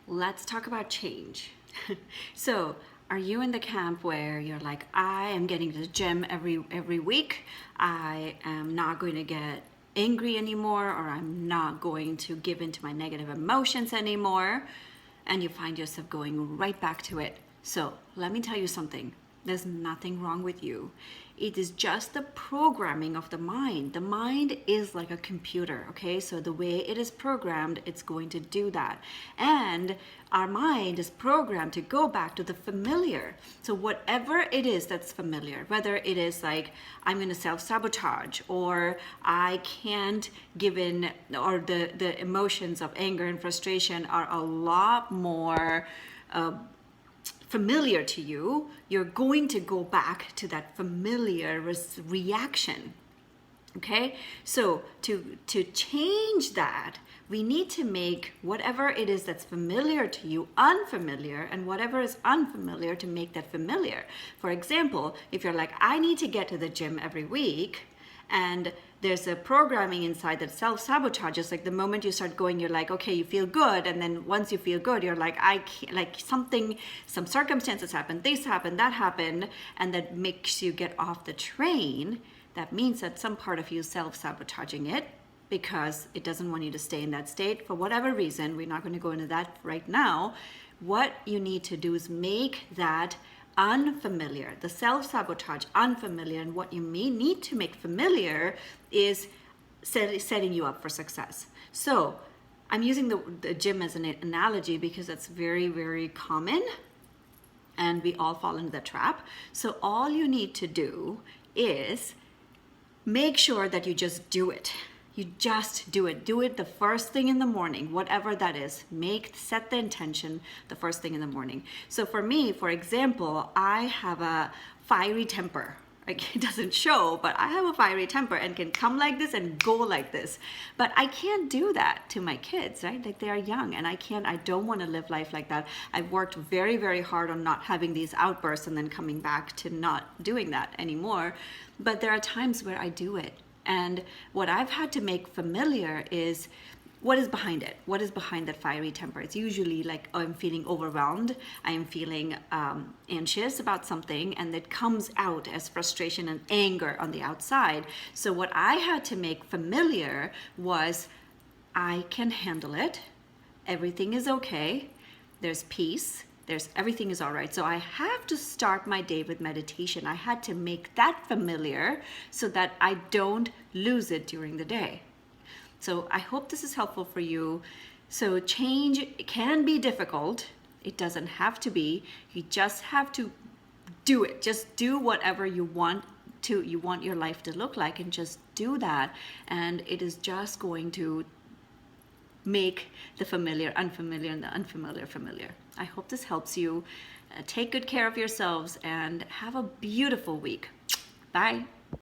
let's talk about change. So, are you in the camp where you're like, I am getting to the gym every week. I am not going to get angry anymore, or I'm not going to give in to my negative emotions anymore, and you find yourself going right back to it. So, let me tell you something. There's nothing wrong with you. It is just the programming of the mind. The mind is like a computer, okay? So the way it is programmed, it's going to do that. And our mind is programmed to go back to the familiar. So whatever it is that's familiar, whether it is like, I'm going to self-sabotage, or I can't give in, or the emotions of anger and frustration are a lot more familiar to you, you're going to go back to that familiar reaction. Okay, so to change that, we need to make whatever it is that's familiar to you unfamiliar, and whatever is unfamiliar to make that familiar. For example, if you're like, I need to get to the gym every week, and there's a programming inside that self-sabotages. Like the moment you start going, you're like, okay, you feel good, and then once you feel good, you're like, I can't, like some circumstances happen, this happened, that happened, and that makes you get off the train. That means that some part of you is self-sabotaging it because it doesn't want you to stay in that state for whatever reason. We're not going to go into that right now. What you need to do is make that unfamiliar, the self-sabotage unfamiliar, and what you may need to make familiar is setting you up for success. So I'm using the gym as an analogy because that's very, very common, and we all fall into the trap. So all you need to do is make sure that you just do it. You just do it. Do it the first thing in the morning, whatever that is. Set the intention the first thing in the morning. So for me, for example, I have a fiery temper. Like, it doesn't show, but I have a fiery temper and can come like this and go like this. But I can't do that to my kids, right? Like, they are young, and I don't want to live life like that. I've worked very, very hard on not having these outbursts and then coming back to not doing that anymore. But there are times where I do it. And what I've had to make familiar is what is behind it. What is behind that fiery temper? It's usually like, oh, I'm feeling overwhelmed. I am feeling anxious about something, and it comes out as frustration and anger on the outside. So what I had to make familiar was, I can handle it. Everything is okay. There's peace. Everything is all right. So I have to start my day with meditation. I had to make that familiar so that I don't lose it during the day. So I hope this is helpful for you. So change can be difficult. It doesn't have to be. You just have to do it. Just do whatever you want your life to look like, and just do that. And it is just going to make the familiar unfamiliar and the unfamiliar familiar. I hope this helps you. Take good care of yourselves and have a beautiful week. Bye.